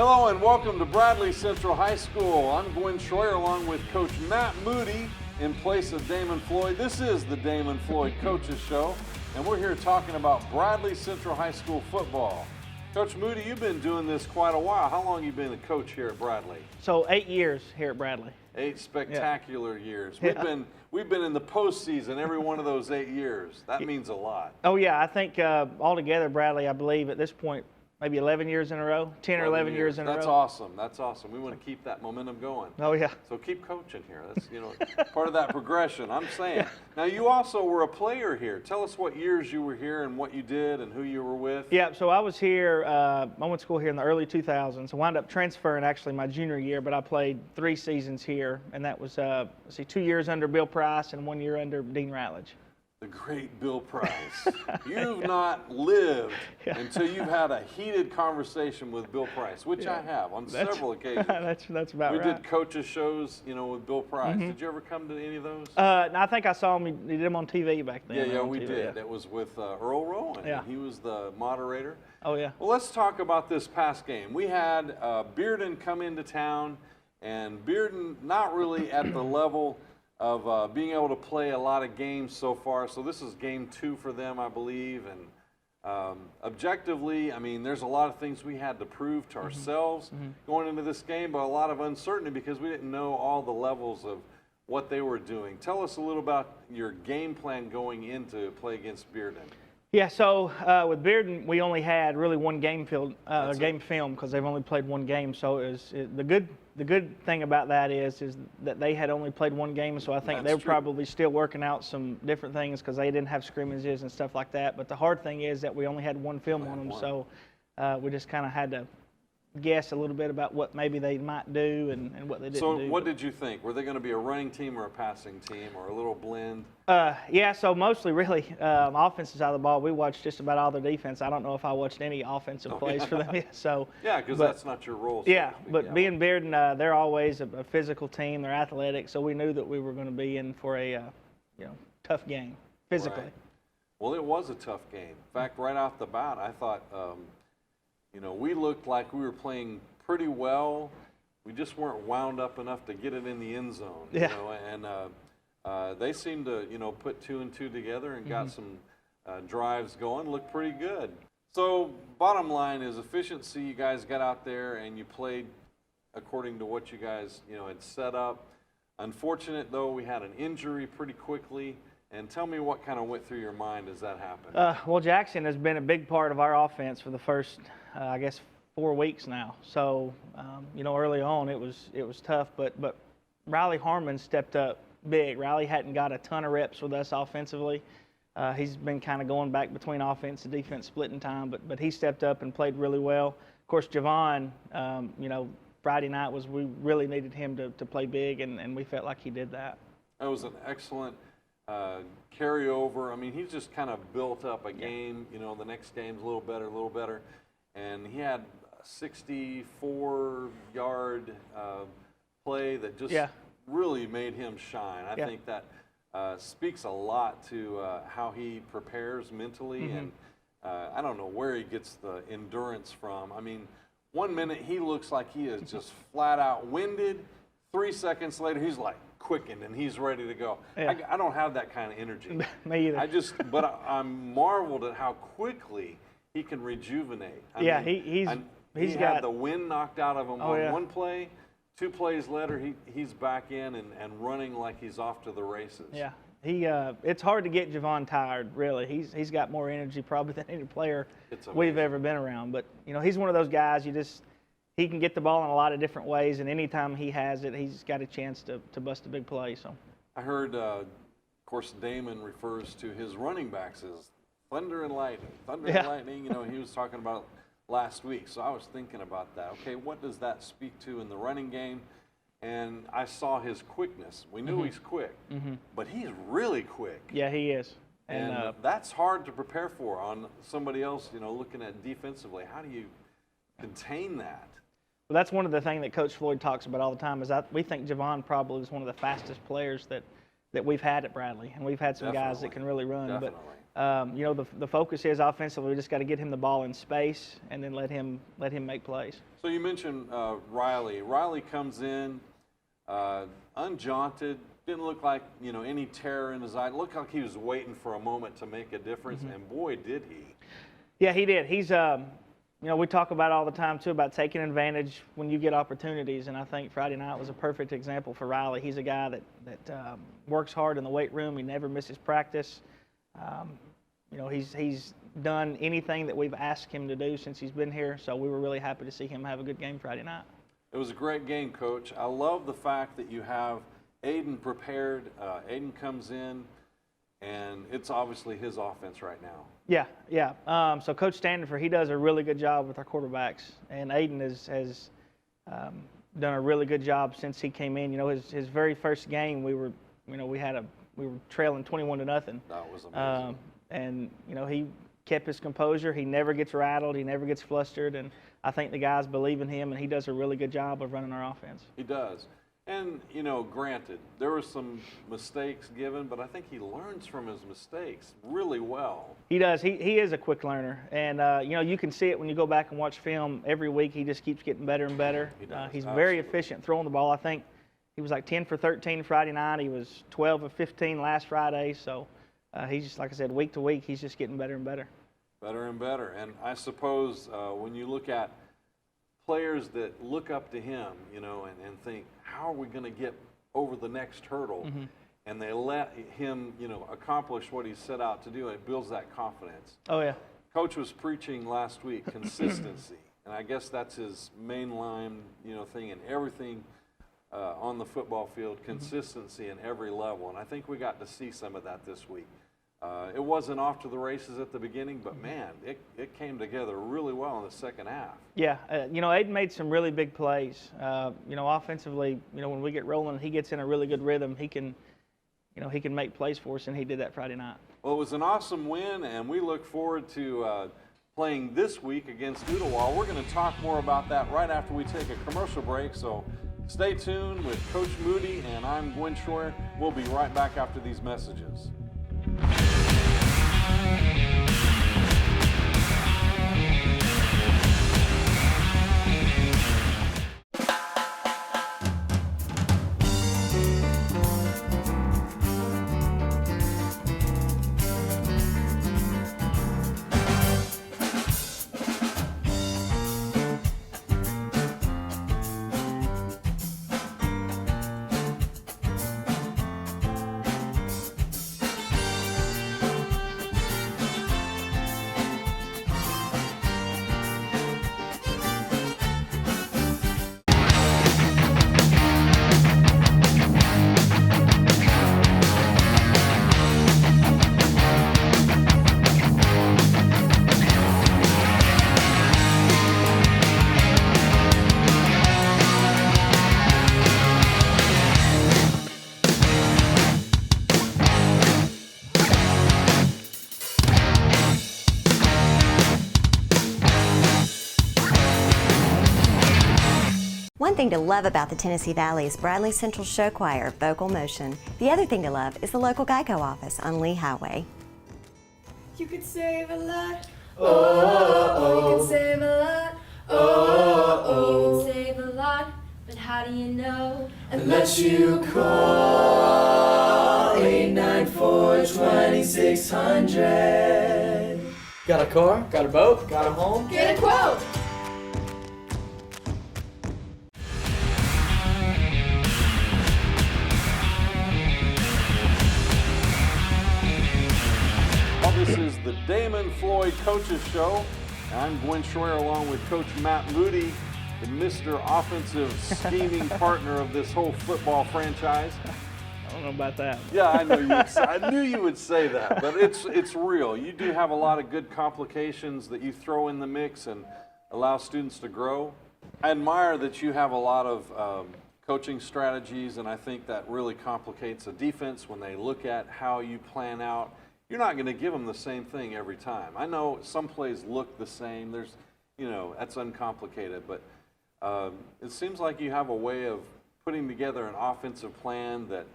Hello and welcome to Bradley Central High School. I'm Gwen Shroyer along with Coach Matt Moody in place of Damon Floyd. This is the Damon Floyd Coaches Show, and we're here talking about Bradley Central High School football. Coach Moody, you've been doing this quite a while. How long have you been a coach here at Bradley? So 8 years here at Bradley. 8 spectacular years. Yeah. We've been in the postseason every one of those 8 years. That means a lot. Oh yeah, I think altogether, Bradley, I believe at this point, maybe 11 years in a row, 10 or 11 years in a row. That's awesome. That's awesome. We want to keep that momentum going. Oh yeah. So keep coaching here. That's part of that progression. I'm saying. Yeah. Now you also were a player here. Tell us what years you were here and what you did and who you were with. Yeah. So I was here. I went to school here in the early 2000s. I wound up transferring actually my junior year, but I played 3 seasons here, and that was 2 years under Bill Price and 1 year under Dean Ratledge. The great Bill Price. You've not lived until you've had a heated conversation with Bill Price, which I have on several occasions. That's about right. We did coaches shows, with Bill Price. Did you ever come to any of those? No, I think I saw him. He did them on TV back then. Yeah, we did. It was with Earl Rowan. Yeah. He was the moderator. Oh yeah. Well, let's talk about this past game. We had Bearden come into town, and Bearden not really at the level of being able to play a lot of games so far. So this is game 2 for them, I believe. And objectively, I mean, there's a lot of things we had to prove to ourselves going into this game, but a lot of uncertainty because we didn't know all the levels of what they were doing. Tell us a little about your game plan going into play against Bearden. Yeah, so with Bearden, we only had really one game film because they've only played one game. So the good thing about that is that they had only played one game. So I think they were probably still working out some different things because they didn't have scrimmages and stuff like that. But the hard thing is that we only had one film on them, so we just kind of had to guess a little bit about what maybe they might do and what they didn't do. So what did you think? Were they going to be a running team or a passing team or a little blend? Yeah, so mostly really offensive side of the ball. We watched just about all their defense. I don't know if I watched any offensive plays for them yet. So yeah, because that's not your role. But being Bearden, they're always a physical team. They're athletic, so we knew that we were going to be in for a tough game physically. Right. Well, it was a tough game. In fact, right off the bat, I thought we looked like we were playing pretty well. We just weren't wound up enough to get it in the end zone. Yeah. And they seemed to, put 2 and 2 together and got some drives going. Looked pretty good. So bottom line is efficiency. You guys got out there and you played according to what you guys, had set up. Unfortunate though, we had an injury pretty quickly. And tell me what kind of went through your mind as that happened. Well, Jackson has been a big part of our offense for the first, 4 weeks now. So, early on it was tough, but Riley Harmon stepped up big. Riley hadn't got a ton of reps with us offensively. He's been kind of going back between offense and defense splitting time, but he stepped up and played really well. Of course, Javon, Friday night we really needed him to play big, and we felt like he did that. That was an excellent carryover. I mean, he's just kind of built up a game. The next game's a little better. And he had a 64-yard play that just really made him shine. I think that speaks a lot to how he prepares mentally. And I don't know where he gets the endurance from. I mean, 1 minute he looks like he is just flat out winded. 3 seconds later, he's like quickened and he's ready to go. Yeah. I don't have that kind of energy. Me either. But I'm marveled at how quickly he can rejuvenate. He had the wind knocked out of him on one play. 2 plays later, he's back in and running like he's off to the races. Yeah, it's hard to get Javon tired, really. He's got more energy probably than any player we've ever been around. But he's one of those guys he can get the ball in a lot of different ways, and anytime he has it, he's got a chance to bust a big play. So I heard, of course, Damon refers to his running backs as thunder and lightning. Thunder and lightning, he was talking about last week. So I was thinking about that. Okay, what does that speak to in the running game? And I saw his quickness. We knew he's quick, but he's really quick. Yeah, he is. And that's hard to prepare for on somebody else, looking at defensively. How do you contain that? Well, that's one of the things that Coach Floyd talks about all the time is we think Javon probably is one of the fastest players that that we've had at Bradley, and we've had some guys that can really run. Definitely. But you know, the focus is offensively. We just got to get him the ball in space and then let him make plays. So you mentioned Riley. Riley comes in unjaunted. Didn't look like, you know, any terror in his eye. Looked like he was waiting for a moment to make a difference, and boy, did he. Yeah, he did. He's, you know, we talk about all the time, too, about taking advantage when you get opportunities, and I think Friday night was a perfect example for Riley. He's a guy that works hard in the weight room. He never misses practice. You know, he's done anything that we've asked him to do since he's been here, so we were really happy to see him have a good game Friday night. It was a great game, Coach. I love the fact that you have Aiden prepared. Aiden comes in, and it's obviously his offense right now. Yeah. So Coach Standiford, he does a really good job with our quarterbacks, and Aiden has done a really good job since he came in. You know, his very first game, we were trailing 21-0. That was amazing. And you know, he kept his composure. He never gets rattled. He never gets flustered. And I think the guys believe in him, and he does a really good job of running our offense. He does. And, you know, granted, there were some mistakes given, but I think he learns from his mistakes really well. He does. He is a quick learner. And, you know, you can see it when you go back and watch film. Every week he just keeps getting better and better. He does. He's very efficient throwing the ball. I think he was like 10 for 13 Friday night. He was 12 of 15 last Friday. So he's just, like I said, week to week, he's just getting better and better. Better and better. And I suppose when you look at players that look up to him, you know, and think, how are we going to get over the next hurdle? And they let him, you know, accomplish what he set out to do, and it builds that confidence. Oh, yeah. Coach was preaching last week consistency, and I guess that's his mainline, you know, thing in everything on the football field, consistency in every level. And I think we got to see some of that this week. It wasn't off to the races at the beginning, but man, it came together really well in the second half. Yeah, you know, Aiden made some really big plays. You know, offensively, you know, when we get rolling, he gets in a really good rhythm. He can make plays for us, and he did that Friday night. Well, it was an awesome win, and we look forward to playing this week against Ooltewah. We're going to talk more about that right after we take a commercial break, so stay tuned with Coach Moody, and I'm Gwen Shroyer. We'll be right back after these messages. One thing to love about the Tennessee Valley is Bradley Central Show Choir, Vocal Motion. The other thing to love is the local Geico office on Lee Highway. You could save a lot. Oh, you can save a lot. Oh, you can save a lot. But how do you know? Unless you call 894-2600. Got a car? Got a boat? Got a home? Get a quote. This is the Damon Floyd Coaches Show. I'm Gwen Shroyer along with Coach Matt Moody, the Mr. Offensive scheming partner of this whole football franchise. I don't know about that. Yeah, I knew you would say that, but it's real. You do have a lot of good complications that you throw in the mix and allow students to grow. I admire that you have a lot of coaching strategies, and I think that really complicates a defense when they look at how you plan out. You're not going to give them the same thing every time. I know some plays look the same. There's, you know, that's uncomplicated, but it seems like you have a way of putting together an offensive plan that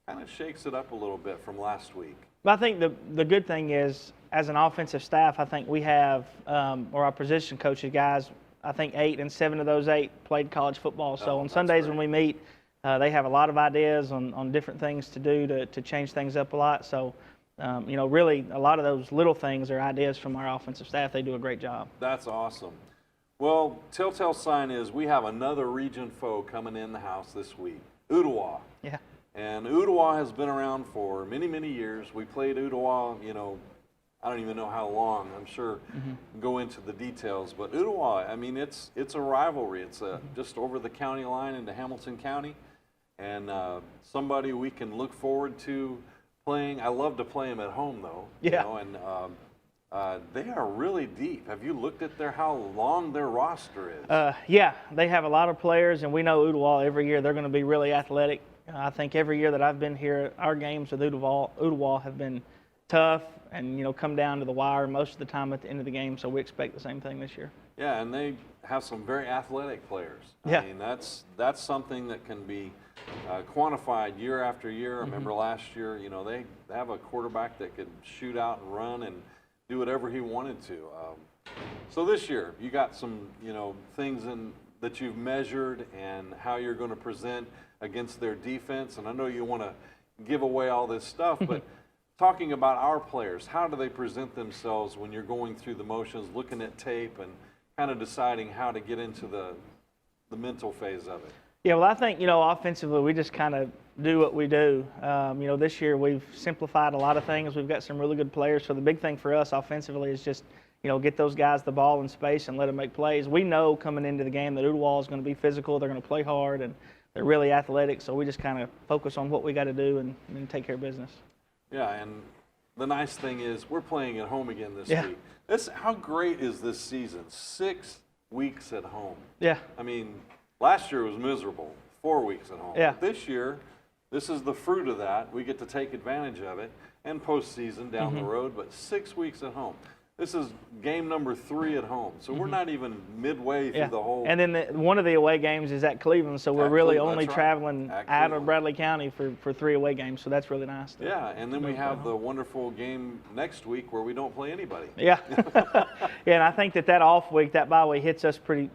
kind of shakes it up a little bit from last week. But I think the good thing is, as an offensive staff, I think we have, or our position coaches, guys, I think 8 and 7 of those 8 played college football. So on Sundays great. when we meet, they have a lot of ideas on different things to do to change things up a lot. So, really a lot of those little things are ideas from our offensive staff. They do a great job. That's awesome. Well, telltale sign is we have another region foe coming in the house this week, Ooltewah. Yeah. And Ooltewah has been around for many, many years. We played Ooltewah, I don't even know how long. I'm sure go into the details. But Ooltewah, I mean, it's a rivalry. It's just over the county line into Hamilton County. And somebody we can look forward to playing. I love to play them at home, though. Yeah. They are really deep. Have you looked at how long their roster is? Yeah, they have a lot of players, and we know Ooltewah every year they're going to be really athletic. I think every year that I've been here, our games with Ooltewah have been tough and, come down to the wire most of the time at the end of the game, so we expect the same thing this year. Yeah, and they have some very athletic players. Yeah. I mean, that's something that can be quantified year after year. I remember last year, they have a quarterback that could shoot out and run and do whatever he wanted to. So this year, you got some, things that you've measured and how you're going to present against their defense. And I know you want to give away all this stuff, but talking about our players, how do they present themselves when you're going through the motions, looking at tape and kind of deciding how to get into the mental phase of it? Yeah, well, I think, offensively, we just kind of do what we do. This year we've simplified a lot of things. We've got some really good players. So the big thing for us offensively is just, get those guys the ball in space and let them make plays. We know coming into the game that Ooltewah is going to be physical. They're going to play hard, and they're really athletic. So we just kind of focus on what we got to do and take care of business. Yeah, and the nice thing is we're playing at home again this Yeah. week. How great is this season? 6 weeks at home. Yeah. I mean, last year was miserable, 4 weeks at home. Yeah. This year, this is the fruit of that. We get to take advantage of it and postseason down the road, but 6 weeks at home. This is game number 3 at home, so we're not even midway through the whole. And then one of the away games is at Cleveland, so we're At really Cleveland, only that's right. traveling At out of Cleveland. Bradley County for 3 away games, so that's really nice. Yeah, and then we have the wonderful game next week where we don't play anybody. Yeah. Yeah, and I think that off week, that bye week hits us pretty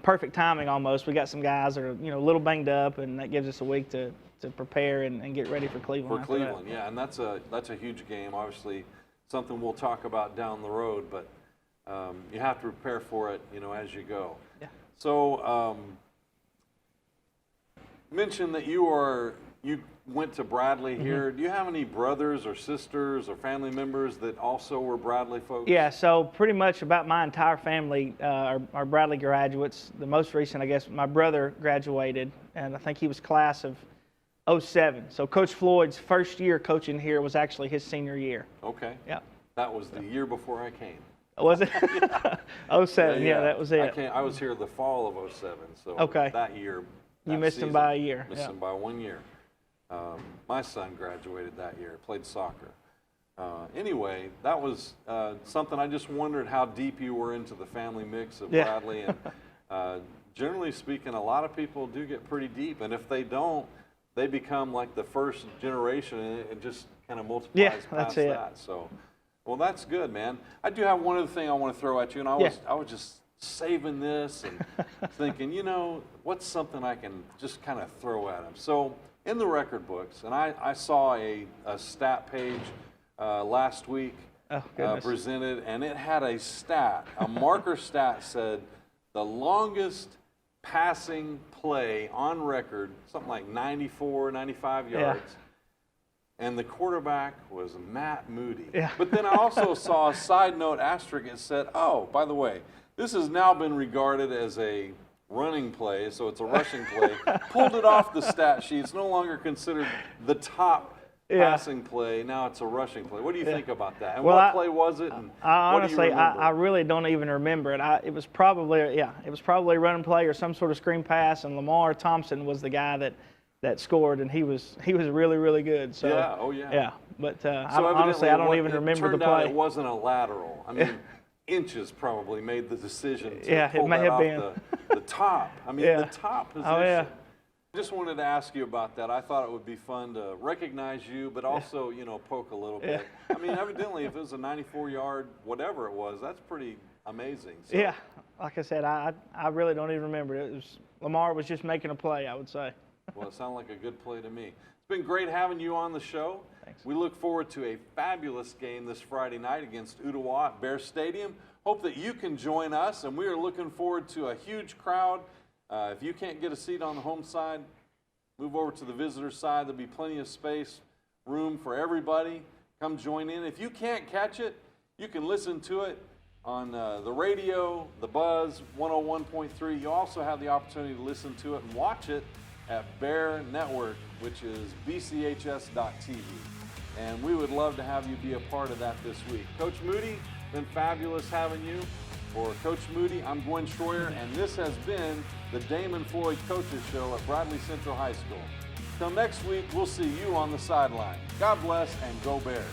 perfect timing almost. We got some guys that are a little banged up, and that gives us a week to prepare and get ready for Cleveland. For Cleveland, yeah, and that's a huge game. Obviously, something we'll talk about down the road, but you have to prepare for it, as you go. Yeah. So, mention that you went to Bradley here. Do you have any brothers or sisters or family members that also were Bradley folks? Yeah, so pretty much about my entire family are Bradley graduates. The most recent, I guess, my brother graduated, and I think he was class of 07. So Coach Floyd's first year coaching here was actually his senior year. Okay. Yeah. That was the year before I came. Was it? 07, yeah, that was it. I was here the fall of 07, so Okay. that year. You missed him by a year. Missed him by 1 year. My son graduated that year, played soccer. Anyway, that was something I just wondered how deep you were into the family mix of Yeah. Bradley. And generally speaking, a lot of people do get pretty deep, and if they don't, they become like the first generation, and it just kind of multiplies Yeah, past that's it. that. So, well, that's good, man. I do have one other thing I want to throw at you, and I was just saving this and thinking, what's something I can just kind of throw at them. So in the record books, and I saw a stat page last week presented, and it had a stat, a marker stat said the longest passing play on record, something like 94, 95 yards. And the quarterback was Matt Moody. Yeah. But then I also saw a side note asterisk. It said, oh, by the way, this has now been regarded as a running play, so it's a rushing play. Pulled it off the stat sheet. It's no longer considered the top passing play. Now it's a rushing play. What do you think about that? And what play was it? And honestly, I really don't even remember it. It was probably a running play or some sort of screen pass, and Lamar Thompson was the guy that scored, and he was really, really good. So yeah. But honestly, I don't even remember the play. It turned out it wasn't a lateral. I mean, inches probably made the decision to it pull may that have off been the top. I mean, the top position. Oh yeah. Just wanted to ask you about that. I thought it would be fun to recognize you, but also, you know, poke a little bit. I mean, evidently, if it was a 94-yard, whatever it was, that's pretty amazing. So. Yeah, like I said, I really don't even remember. It was Lamar was just making a play, I would say. Well, it sounded like a good play to me. It's been great having you on the show. Thanks. We look forward to a fabulous game this Friday night against Ooltewah at Bear Stadium. Hope that you can join us, and we are looking forward to a huge crowd. If you can't get a seat on the home side, move over to the visitor side. There'll be plenty of space, room for everybody. Come join in. If you can't catch it, you can listen to it on the radio, the Buzz 101.3. You also have the opportunity to listen to it and watch it at Bear Network, which is BCHS.TV. And we would love to have you be a part of that this week. Coach Moody, been fabulous having you. For Coach Moody, I'm Gwen Shroyer, and this has been the Damon Floyd Coaches Show at Bradley Central High School. Till next week, we'll see you on the sideline. God bless and go Bears.